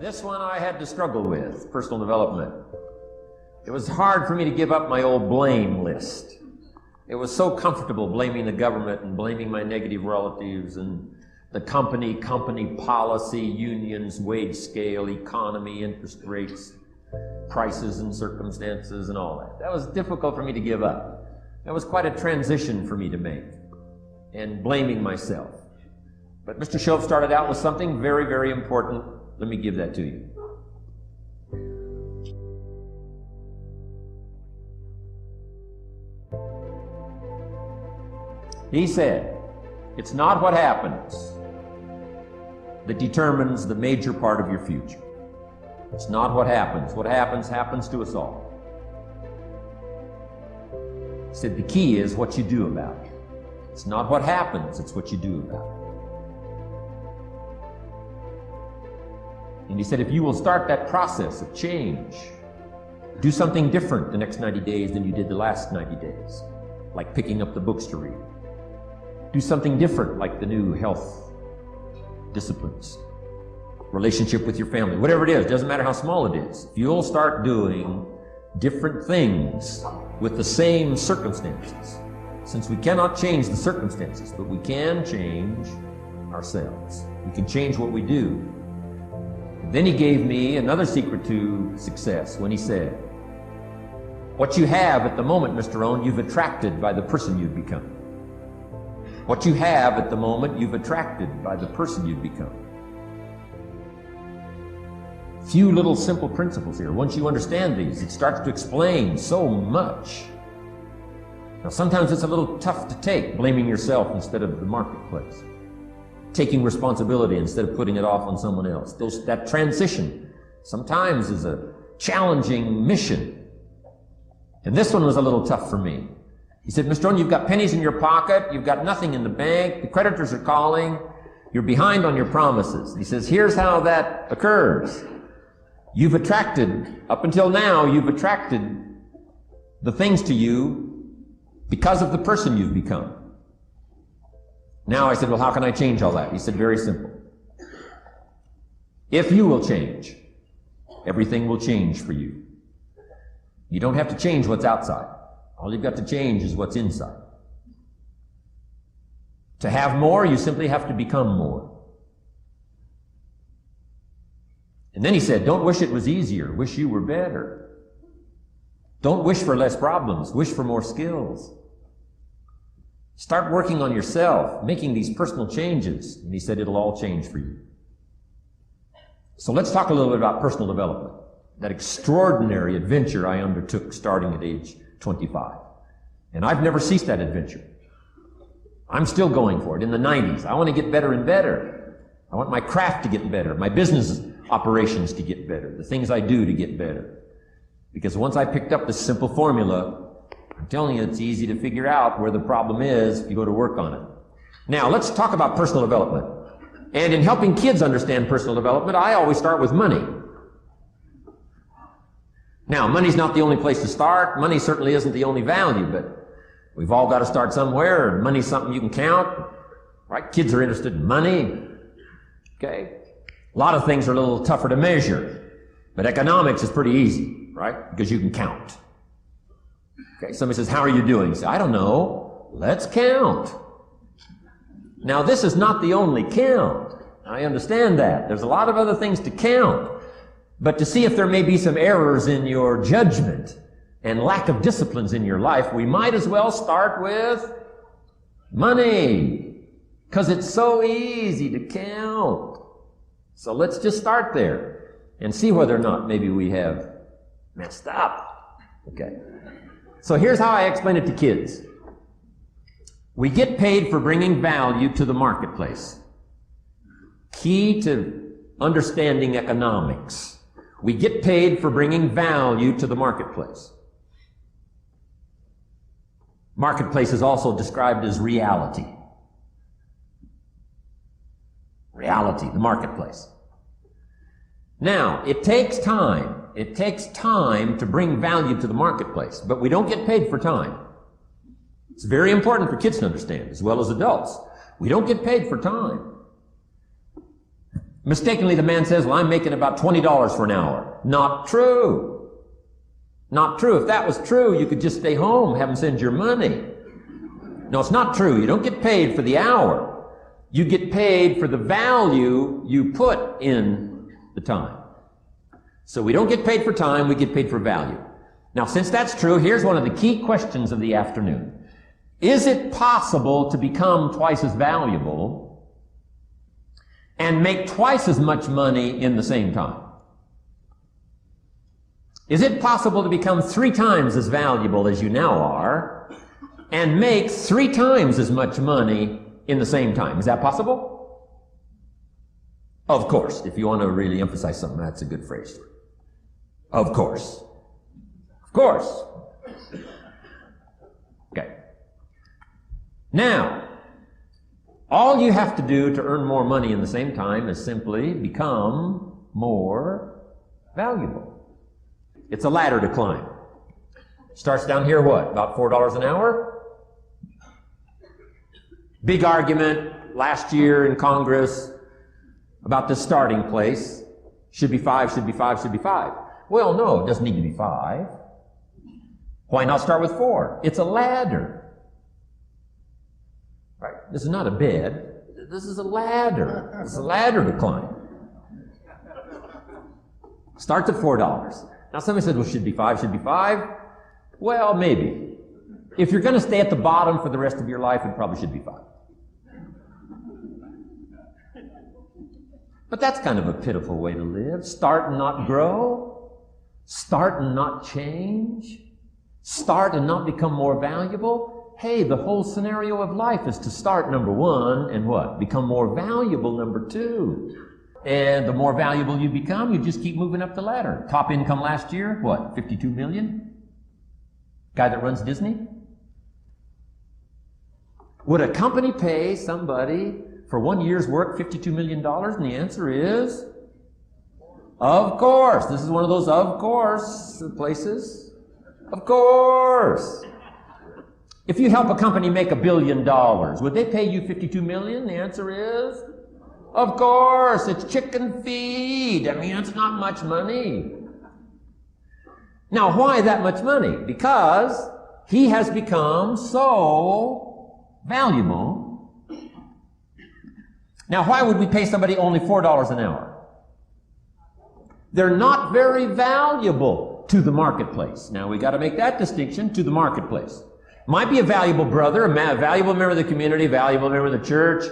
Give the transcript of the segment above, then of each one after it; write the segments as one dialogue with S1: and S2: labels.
S1: This one I had to struggle with, personal development. It was hard for me to give up my old blame list. It was so comfortable blaming the government and blaming my negative relatives and the company policy, unions, wage scale, economy, interest rates, prices and circumstances and all that. That was difficult for me to give up. That was quite a transition for me to make, and blaming myself. But Mr. Shoaff started out with something very, very important. Let me give that to you. He said, it's not what happens that determines the major part of your future. It's not what happens. What happens, happens to us all. He said, the key is what you do about it. It's not what happens, it's what you do about it. And he said, if you will start that process of change, do something different the next 90 days than you did the last 90 days, like picking up the books to read. Do something different, like the new health disciplines, relationship with your family, whatever it is, doesn't matter how small it is. If you'll start doing different things with the same circumstances, since we cannot change the circumstances, but we can change ourselves. We can change what we do. And then he gave me another secret to success when he said, what you have at the moment, Mr. Rohn, you've attracted by the person you've become. What you have at the moment, you've attracted by the person you've become. Few little simple principles here. Once you understand these, it starts to explain so much. Now, sometimes it's a little tough to take, blaming yourself instead of the marketplace, taking responsibility instead of putting it off on someone else. That transition sometimes is a challenging mission. And this one was a little tough for me. He said, Mr. Rohn, you've got pennies in your pocket, you've got nothing in the bank, the creditors are calling, you're behind on your promises. He says, here's how that occurs. You've attracted, up until now, you've attracted the things to you because of the person you've become. Now I said, well, how can I change all that? He said, very simple. If you will change, everything will change for you. You don't have to change what's outside. All you've got to change is what's inside. To have more, you simply have to become more. And then he said, don't wish it was easier, wish you were better. Don't wish for less problems, wish for more skills. Start working on yourself, making these personal changes. And he said, it'll all change for you. So let's talk a little bit about personal development. That extraordinary adventure I undertook starting at age 25. And I've never ceased that adventure. I'm still going for it in the 90s. I want to get better and better. I want my craft to get better, my business operations to get better, the things I do to get better. Because once I picked up this simple formula, I'm telling you, it's easy to figure out where the problem is if you go to work on it. Now, let's talk about personal development. And in helping kids understand personal development, I always start with money. Now, money's not the only place to start. Money certainly isn't the only value, but we've all got to start somewhere, and money's something you can count, right? Kids are interested in money, okay? A lot of things are a little tougher to measure, but economics is pretty easy, right? Because you can count. Okay, somebody says, how are you doing? You say, I don't know. Let's count. Now, this is not the only count. I understand that. There's a lot of other things to count. But to see if there may be some errors in your judgment and lack of disciplines in your life, we might as well start with money, because it's so easy to count. So let's just start there and see whether or not maybe we have messed up. Okay. So here's how I explain it to kids. We get paid for bringing value to the marketplace. Key to understanding economics. We get paid for bringing value to the marketplace. Marketplace is also described as reality. Reality, the marketplace. Now, it takes time. It takes time to bring value to the marketplace, but we don't get paid for time. It's very important for kids to understand, as well as adults. We don't get paid for time. Mistakenly, the man says, well, I'm making about $20 for an hour. Not true. Not true. If that was true, you could just stay home, have them send your money. No, it's not true. You don't get paid for the hour. You get paid for the value you put in the time. So we don't get paid for time, we get paid for value. Now, since that's true, here's one of the key questions of the afternoon. Is it possible to become twice as valuable and make twice as much money in the same time? Is it possible to become 3 times as valuable as you now are and make 3 times as much money in the same time? Is that possible? Of course. If you want to really emphasize something, that's a good phrase. Of course. Of course. Okay. Now, all you have to do to earn more money in the same time is simply become more valuable. It's a ladder to climb. Starts down here, what? About $4 an hour? Big argument last year in Congress about the starting place. Should be 5, should be 5, should be 5. Well, no, it doesn't need to be 5. Why not start with 4? It's a ladder. Right? This is not a bed. This is a ladder. It's a ladder to climb. Starts at $4. Now somebody said, well, should be 5, should be 5. Well, maybe. If you're going to stay at the bottom for the rest of your life, it probably should be 5. But that's kind of a pitiful way to live. Start and not grow. Start and not change. Start and not become more valuable. Hey, the whole scenario of life is to start, number 1, and what? Become more valuable, number 2. And the more valuable you become, you just keep moving up the ladder. Top income last year, what? 52 million? Guy that runs Disney? Would a company pay somebody for 1 year's work $52 million? And the answer is, of course. This is one of those of course places. Of course. If you help a company make $1 billion, would they pay you $52 million? The answer is, of course. It's chicken feed. I mean, it's not much money. Now, why that much money? Because he has become so valuable. Now, why would we pay somebody only $4 an hour? They're not very valuable to the marketplace. Now, we got to make that distinction, to the marketplace. Might be a valuable brother, a valuable member of the community, valuable member of the church,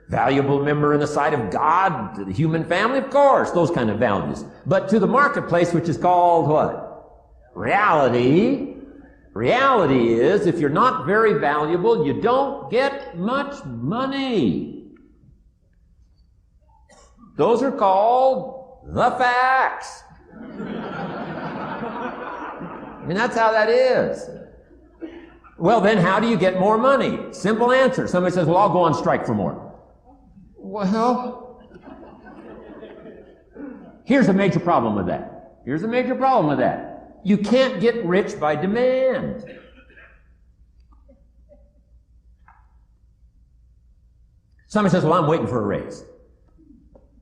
S1: valuable member in the sight of God, to the human family, of course, those kind of values. But to the marketplace, which is called what? Reality. Reality is, if you're not very valuable, you don't get much money. Those are called the facts. I mean, that's how that is. Well, then how do you get more money? Simple answer. Somebody says, well, I'll go on strike for more. Well, here's a major problem with that. Here's a major problem with that. You can't get rich by demand. Somebody says, well, I'm waiting for a raise.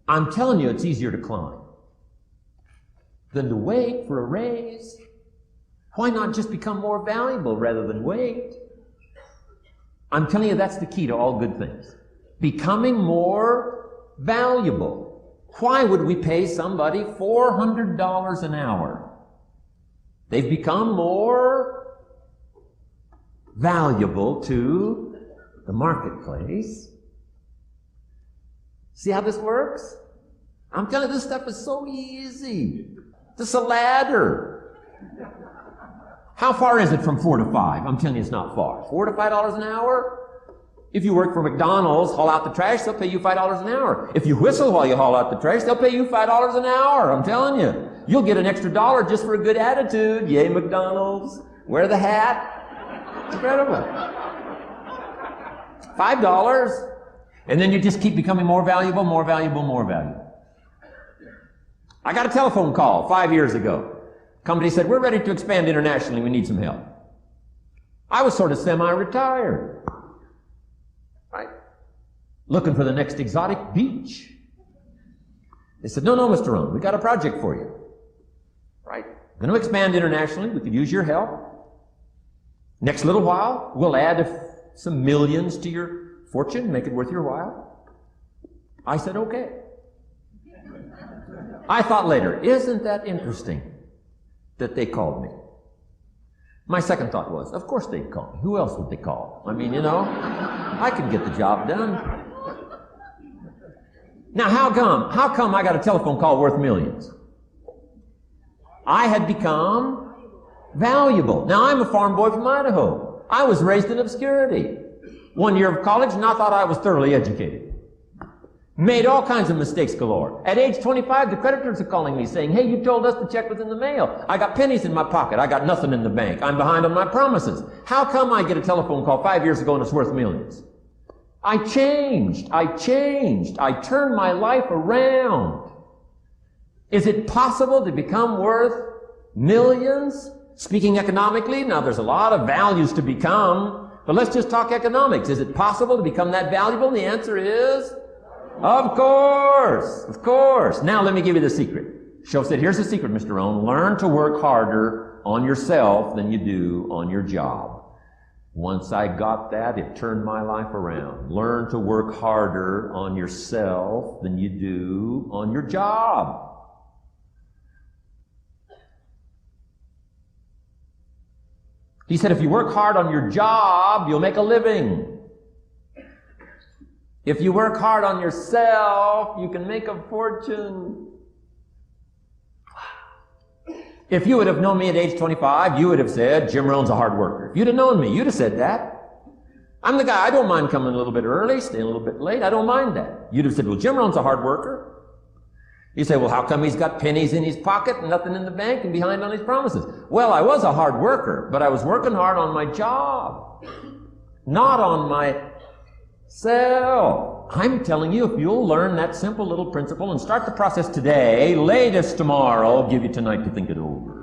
S1: I'm telling you, it's easier to climb than to wait for a raise. Why not just become more valuable rather than wait? I'm telling you, that's the key to all good things. Becoming more valuable. Why would we pay somebody $400 an hour? They've become more valuable to the marketplace. See how this works? I'm telling you, this stuff is so easy. This a ladder. How far is it from 4 to 5? I'm telling you, it's not far. $4 to $5 an hour? If you work for McDonald's, haul out the trash, they'll pay you $5 an hour. If you whistle while you haul out the trash, they'll pay you $5 an hour. I'm telling you. You'll get an extra $1 just for a good attitude. Yay, McDonald's. Wear the hat. It's incredible. $5. And then you just keep becoming more valuable, more valuable, more valuable. I got a telephone call 5 years ago. Company said, we're ready to expand internationally. We need some help. I was sort of semi-retired. Right? Looking for the next exotic beach. They said, no, Mr. Rohn, we got a project for you. Right? We're going to expand internationally. We could use your help. Next little while, we'll add some millions to your fortune, make it worth your while. I said, okay. I thought later, isn't that interesting that they called me? My second thought was, of course they'd call me. Who else would they call? I mean, I can get the job done. Now, how come I got a telephone call worth millions? I had become valuable. Now, I'm a farm boy from Idaho. I was raised in obscurity. 1 year of college, and I thought I was thoroughly educated. Made all kinds of mistakes galore. At age 25, the creditors are calling me saying, hey, you told us the check was in the mail. I got pennies in my pocket. I got nothing in the bank. I'm behind on my promises. How come I get a telephone call 5 years ago and it's worth millions? I changed. I turned my life around. Is it possible to become worth millions? Speaking economically, now there's a lot of values to become, but let's just talk economics. Is it possible to become that valuable? And the answer is, of course. Now let me give you the secret. Show said, here's the secret, Mr. Rohn. Learn to work harder on yourself than you do on your job. Once I got that, it turned my life around. Learn to work harder on yourself than you do on your job. He said, if you work hard on your job, you'll make a living. If you work hard on yourself, you can make a fortune. If you would have known me at age 25, you would have said, Jim Rohn's a hard worker. If you'd have known me, you'd have said that. I'm the guy, I don't mind coming a little bit early, staying a little bit late. I don't mind that. You'd have said, well, Jim Rohn's a hard worker. You say, well, how come he's got pennies in his pocket and nothing in the bank and behind on his promises? Well, I was a hard worker, but I was working hard on my job, not on myself. I'm telling you, if you'll learn that simple little principle and start the process today, latest tomorrow, I'll give you tonight to think it over.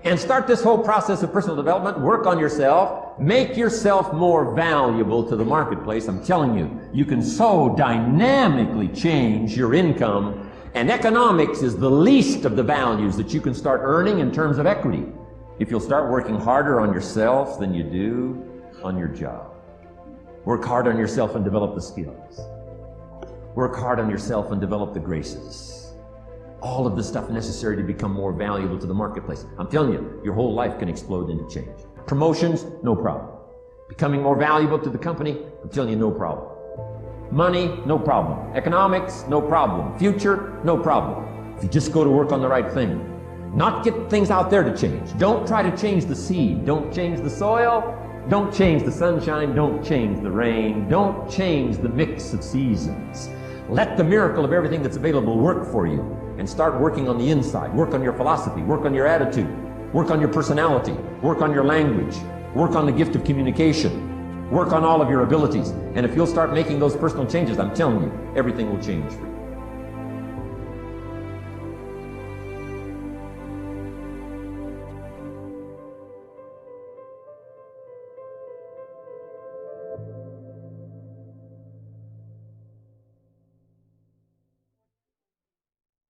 S1: And start this whole process of personal development, work on yourself, make yourself more valuable to the marketplace. I'm telling you, you can so dynamically change your income, and economics is the least of the values that you can start earning in terms of equity if you'll start working harder on yourself than you do on your job. Work hard on yourself and develop the skills. Work hard on yourself and develop the graces. All of the stuff necessary to become more valuable to the marketplace. I'm telling you, your whole life can explode into change. Promotions, no problem. Becoming more valuable to the company, I'm telling you, no problem. Money, no problem. Economics, no problem. Future, no problem. If you just go to work on the right thing. Not get things out there to change. Don't try to change the seed. Don't change the soil. Don't change the sunshine. Don't change the rain. Don't change the mix of seasons. Let the miracle of everything that's available work for you. And start working on the inside. Work on your philosophy. Work on your attitude. Work on your personality. Work on your language. Work on the gift of communication. Work on all of your abilities. And if you'll start making those personal changes, I'm telling you, everything will change for you.